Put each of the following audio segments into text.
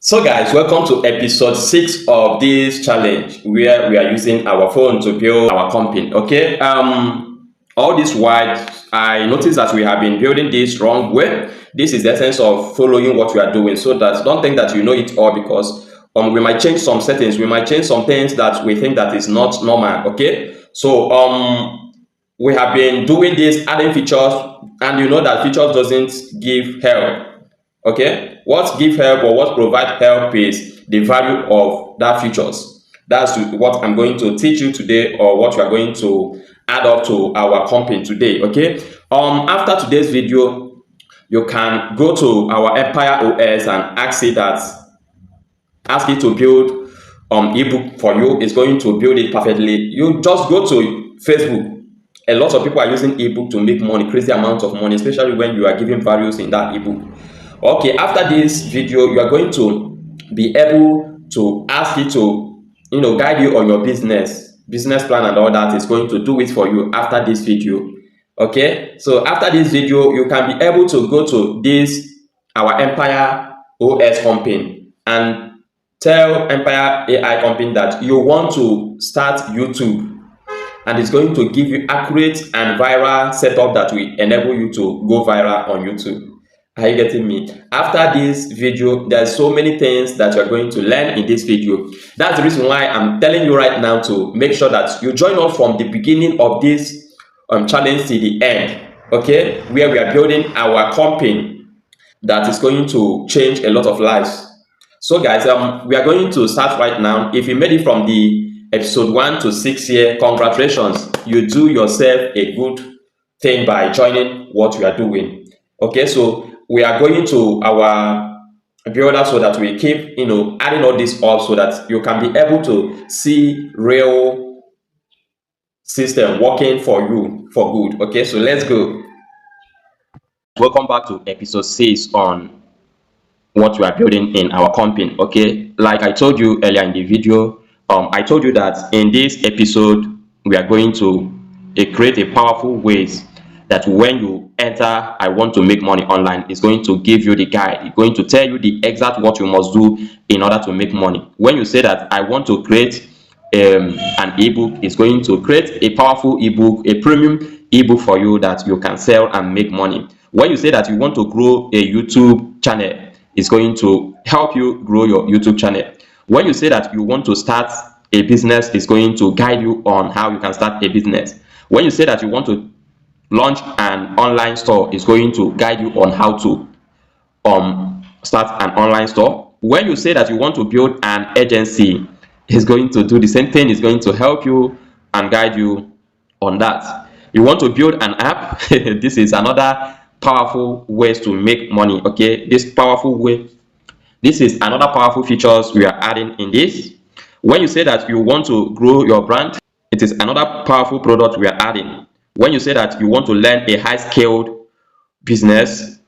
So guys, welcome to episode 6 of this challenge where we are using our phone to build our company. Okay, all this while I noticed that we have been building this wrong way. This is the essence of following what we are doing, so that don't think that you know it all, because we might change some settings, we might change some things that we think that is not normal. Okay, so we have been doing this, adding features, and you know that features doesn't give help. Okay, what give help or what provide help is the value of that features. That's what I'm going to teach you today, or what we are going to add up to our company today. Okay, after today's video, you can go to our EmpireOS and ask it to build ebook for you. It's going to build it perfectly. You just go to Facebook. A lot of people are using ebook to make money, crazy amount of money, especially when you are giving values in that ebook. Okay, after this video, you are going to be able to ask it to guide you on your business plan, and all that is going to do it for you after this video. Okay, so after this video, you can be able to go to this our Empire OS company and tell Empire AI company that you want to start YouTube, and it's going to give you accurate and viral setup that will enable you to go viral on YouTube. Are you getting me? After this video, there's so many things that you're going to learn in this video. That's the reason why I'm telling you right now to make sure that you join us from the beginning of this challenge to the end. Okay, where we are building our company that is going to change a lot of lives. So guys, we are going to start right now. If you made it from the episode 1 to 6 here, congratulations. You do yourself a good thing by joining what we are doing. Okay, so we are going to our builder so that we keep adding all this up, so that you can be able to see real system working for you for good. Okay, so let's go. Welcome back to episode 6 on what we are building in our company. Okay, like I told you earlier in the video, I told you that in this episode we are going to create a powerful ways that when you enter I want to make money online, it's going to give you the guide. It's going to tell you the exact what you must do in order to make money. When you say that I want to create an ebook, it's going to create a powerful ebook, a premium ebook for you that you can sell and make money. When you say that you want to grow a YouTube channel, it's going to help you grow your YouTube channel. When you say that you want to start a business, it's going to guide you on how you can start a business. When you say that you want to launch an online store, is going to guide you on how to start an online store. When you say that you want to build an agency, is going to do the same thing. Is going to help you and guide you on that. You want to build an app, this is another powerful ways to make money. Okay, this is another powerful features we are adding in this. When you say that you want to grow your brand, it is another powerful product we are adding. When you say that you want to learn a high-scaled business,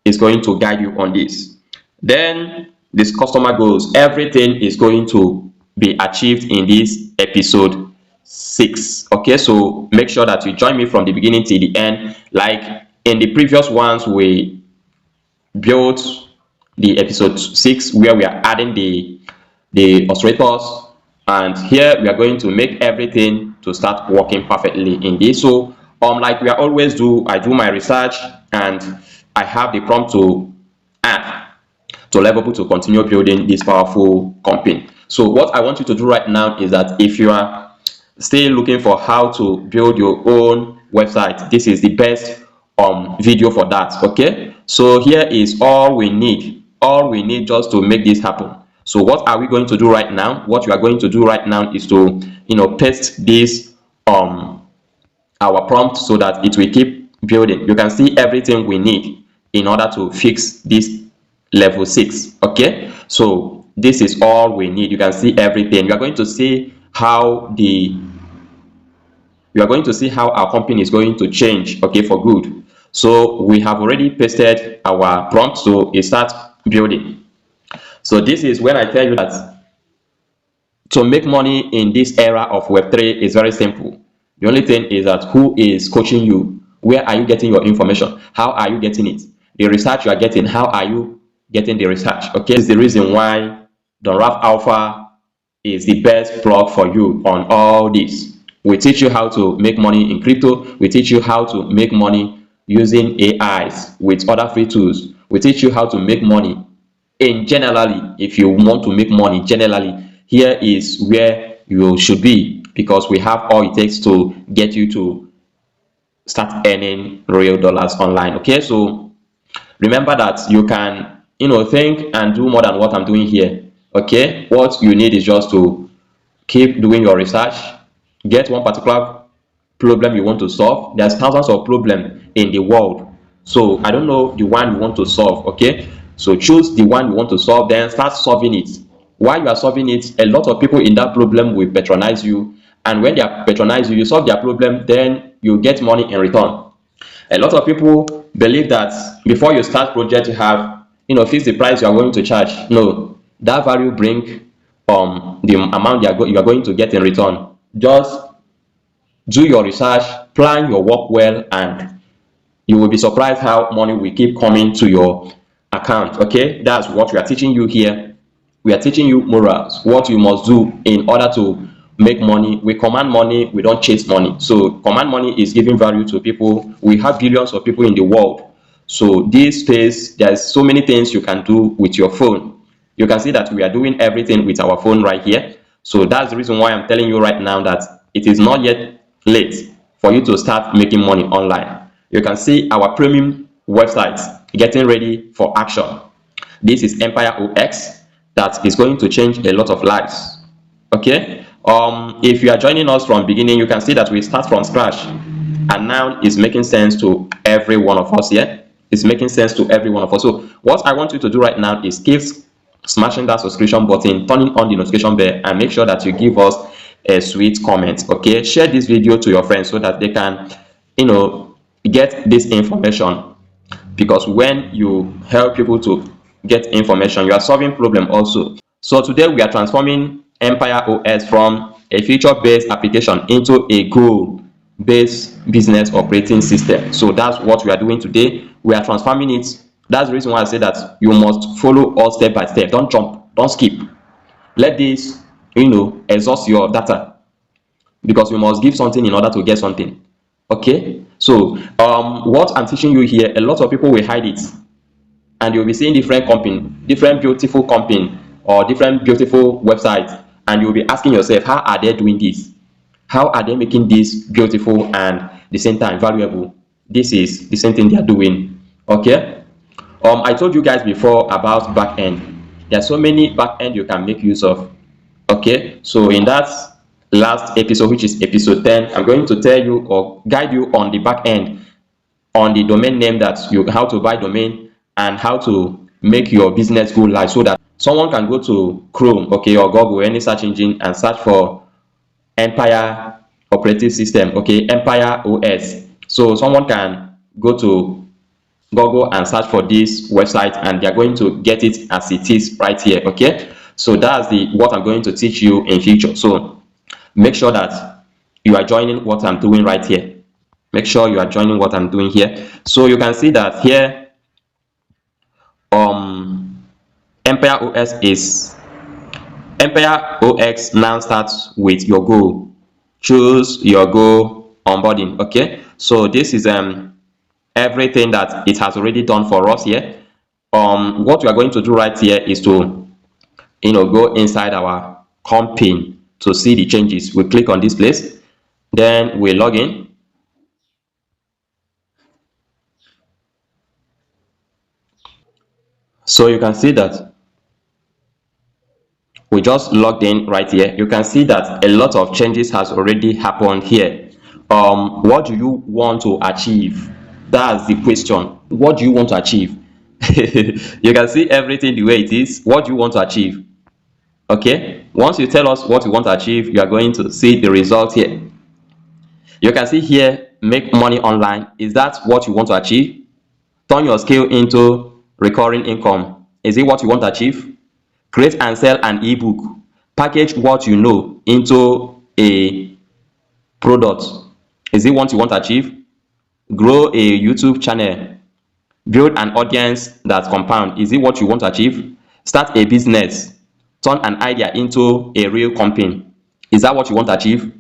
is going to guide you on this. Then this customer goals, everything is going to be achieved in this episode 6. Okay, so make sure that you join me from the beginning to the end. Like in the previous ones, we built the episode 6 where we are adding the illustrators, and here we are going to make everything to start working perfectly in this. So like we always do, I do my research and I have the prompt to add to Lovable to continue building this powerful company. So what I want you to do right now is that if you are still looking for how to build your own website, this is the best video for that. Okay, so here is all we need just to make this happen. So what are we going to do right now? What you are going to do right now is to paste this our prompt so that it will keep building. You can see everything we need in order to fix this level 6. Okay, so this is all we need. You can see everything. You are going to see how our company is going to change, okay, for good. So we have already pasted our prompt, so it starts building. So this is when I tell you that to make money in this era of Web3 is very simple. The only thing is that who is coaching you? Where are you getting your information? How are you getting it? The research you are getting, how are you getting the research. Okay, this is the reason why the Raf Alpha is the best plug for you on all this. We teach you how to make money in crypto. We teach you how to make money using AIs with other free tools. We teach you how to make money in generally. If you want to make money generally, here is where you should be, because we have all it takes to get you to start earning real dollars online. Okay, so remember that you can think and do more than what I'm doing here. Okay, what you need is just to keep doing your research, get one particular problem you want to solve. There's thousands of problems in the world, so I don't know the one you want to solve. Okay, so choose the one you want to solve, then start solving it. While you are solving it, a lot of people in that problem will patronize you, and when they patronize you, you solve their problem, then you get money in return. A lot of people believe that before you start project, you have fix the price you are going to charge. No, that value bring the amount you are going to get in return. Just do your research, plan your work well, and you will be surprised how money will keep coming to your account. Okay, that's what we are teaching you here. We are teaching you morals, what you must do in order to make money. We command money, we don't chase money. So command money is giving value to people. We have billions of people in the world. So this space, there's so many things you can do with your phone. You can see that we are doing everything with our phone right here. So that's the reason why I'm telling you right now that it is not yet late for you to start making money online. You can see our premium website getting ready for action. This is EmpireOS that is going to change a lot of lives. Okay, if you are joining us from beginning, you can see that we start from scratch, and now it's making sense to every one of us here. It's making sense to every one of us. So what I want you to do right now is keep smashing that subscription button, turning on the notification bell, and make sure that you give us a sweet comment. Okay, share this video to your friends so that they can get this information, because when you help people to get information, you are solving problem also. So today we are transforming EmpireOS from a feature-based application into a goal-based business operating system. So that's what we are doing today. We are transforming it. That's the reason why I say that you must follow us step by step. Don't jump, don't skip. Let this exhaust your data, because you must give something in order to get something. Okay, so what I'm teaching you here, a lot of people will hide it, and you'll be seeing different company, different beautiful company, or different beautiful websites, and you'll be asking yourself, how are they doing this? How are they making this beautiful and the same time valuable? This is the same thing they are doing. Okay, I told you guys before about back end. There are so many back end you can make use of. Okay, so in that last episode, which is episode 10, I'm going to tell you or guide you on the back end, on the domain name, that how to buy domain and how to make your business go live, so that someone can go to Chrome, okay, or Google, any search engine, and search for Empire operating system, okay, EmpireOS. So someone can go to Google and search for this website, and they're going to get it as it is right here. Okay, so that's what I'm going to teach you in future. So make sure that you are joining what I'm doing right here. Make sure you are joining what I'm doing here. So you can see that here EmpireOS now starts with your goal. Choose your goal, onboarding. Okay, so this is everything that it has already done for us here. What we are going to do right here is to go inside our company to see the changes. We click on this place, then we log in. So you can see that we just logged in right here. You can see that a lot of changes has already happened here. What do you want to achieve? That's the question. What do you want to achieve? You can see everything the way it is. What do you want to achieve? Okay, once you tell us what you want to achieve, you are going to see the result here. You can see here, make money online. Is that what you want to achieve? Turn your skill into recurring income. Is it what you want to achieve? Create and sell an ebook. Package what you know into a product. Is it what you want to achieve? Grow a YouTube channel. Build an audience that compound. Is it what you want to achieve? Start a business. Turn an idea into a real company. Is that what you want to achieve?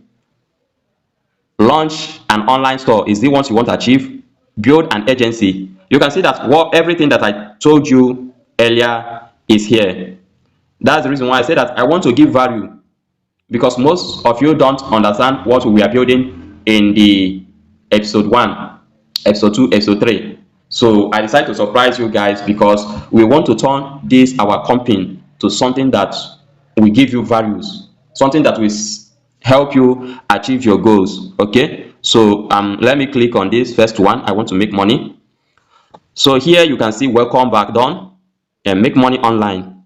Launch an online store. Is it what you want to achieve? Build an agency. You can see that everything that I told you earlier is here. That's the reason why I say that I want to give value, because most of you don't understand what we are building in the episode 1, episode 2, episode 3. So I decided to surprise you guys, because we want to turn this our company to something that will give you values, something that will help you achieve your goals. Okay, so let me click on this first one. I want to make money. So here you can see welcome back done, and make money online,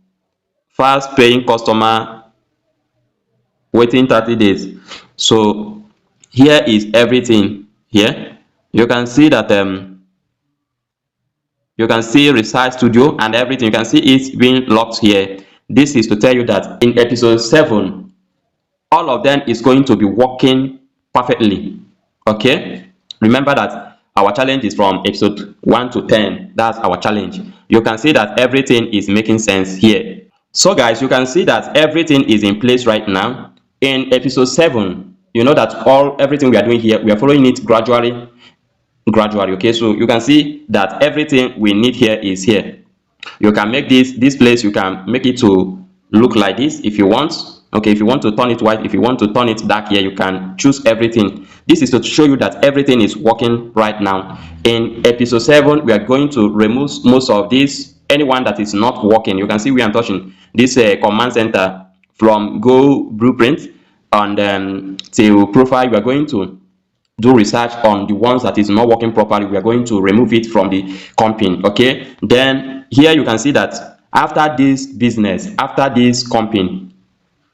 fast paying customer, waiting 30 days. So here is everything. Here you can see that you can see Research Studio and everything. You can see it's being locked here. This is to tell you that in episode 7 all of them is going to be working perfectly. Okay, remember that our challenge is from episode 1 to 10. That's our challenge. You can see that everything is making sense here. So guys, you can see that everything is in place right now. In episode 7, you know that everything we are doing here, we are following it gradually. Okay, so you can see that everything we need here is here. You can make this place, you can make it to look like this if you want. Okay, if you want to turn it white, if you want to turn it dark here, you can choose everything. This is to show you that everything is working right now. In episode 7, we are going to remove most of this, anyone that is not working. You can see where I'm touching this command center from Go Blueprint and till profile. We are going to do research on the ones that is not working properly. We are going to remove it from the company. Okay, then here you can see that after this business, after this company,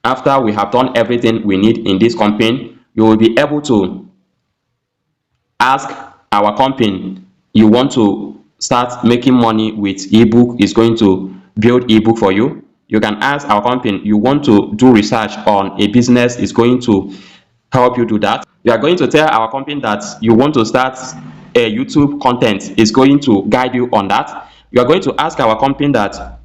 after we have done everything we need in this company, you will be able to ask our company, you want to start making money with ebook, is going to build ebook for you. You can ask our company, you want to do research on a business, is going to help you do that. You are going to tell our company that you want to start a YouTube content, is going to guide you on that. You are going to ask our company that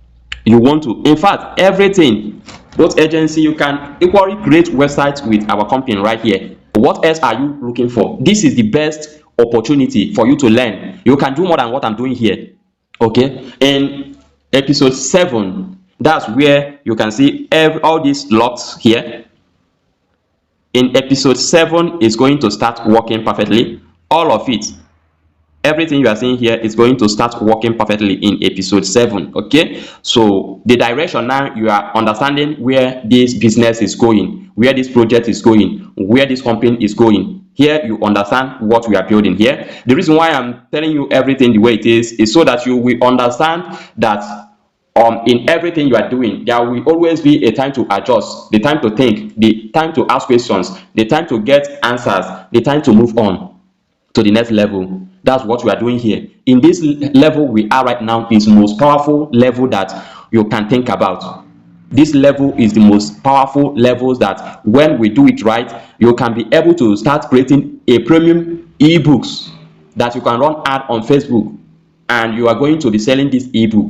you want to, in fact, everything, both agency, you can equally create websites with our company right here. What else are you looking for? This is the best opportunity for you to learn. You can do more than what I'm doing here. Okay, in episode 7, that's where you can see all these logs here. In episode 7 is going to start working perfectly. All of it, everything you are seeing here is going to start working perfectly in episode 7. Okay, so the direction now, you are understanding where this business is going, where this project is going, where this company is going. Here you understand what we are building here. The reason why I'm telling you everything the way it is so that you will understand that in everything you are doing, there will always be a time to adjust, the time to think, the time to ask questions, the time to get answers, the time to move on to the next level. That's what we are doing here. In this level we are right now is the most powerful level that you can think about. This level is the most powerful levels that when we do it right, you can be able to start creating a premium ebooks that you can run ad on Facebook, and you are going to be selling this ebook,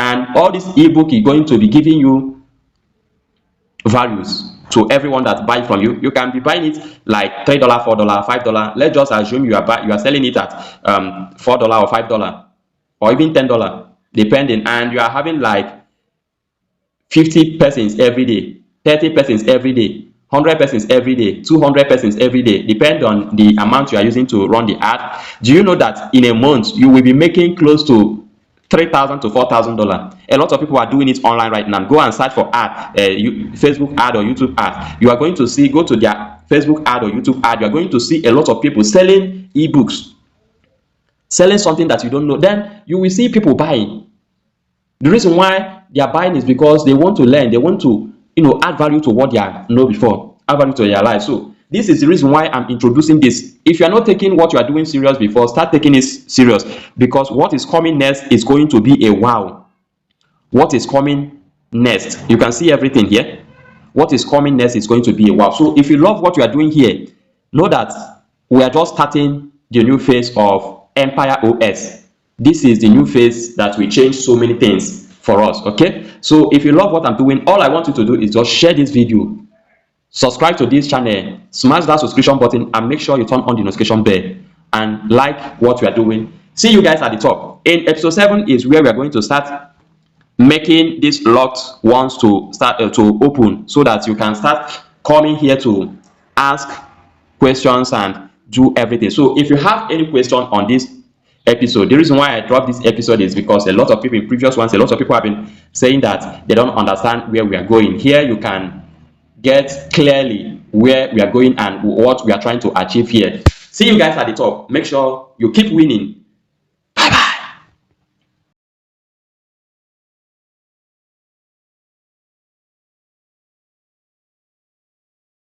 and all this ebook is going to be giving you values to everyone that buy from you. You can be buying it like $3, $4, $5. Let's just assume you are selling it at $4 or $5 or even $10, depending, and you are having like 50 persons every day, 30 persons every day, 100 persons every day, 200 persons every day, depend on the amount you are using to run the ad. Do you know that in a month you will be making close to $3,000 to $4,000? A lot of people are doing it online right now. Go and search for ad, Facebook ad or YouTube ad. You are going to see, go to their Facebook ad or YouTube ad, you are going to see a lot of people selling ebooks, selling something that you don't know. Then you will see people buying. The reason why they are buying is because they want to learn, they want to, add value to what they know before, add value to their life. So this is the reason why I'm introducing this. If you are not taking what you are doing serious before, start taking it serious, because what is coming next is going to be a wow. What is coming next, you can see everything here. What is coming next is going to be a wow. So if you love what you are doing here, know that we are just starting the new phase of EmpireOS. this is the new phase that will change so many things for us. Okay, so if you love what I'm doing, all I want you to do is just share this video, subscribe to this channel, smash that subscription button, and make sure you turn on the notification bell and like what we are doing. See you guys at the top. In episode 7 is where we are going to start making these locked ones to start to open, so that you can start coming here to ask questions and do everything. So if you have any question on this episode, the reason why I dropped this episode is because a lot of people in previous ones, a lot of people have been saying that they don't understand where we are going. Here you can get clearly where we are going and what we are trying to achieve here. See you guys at the top. Make sure you keep winning.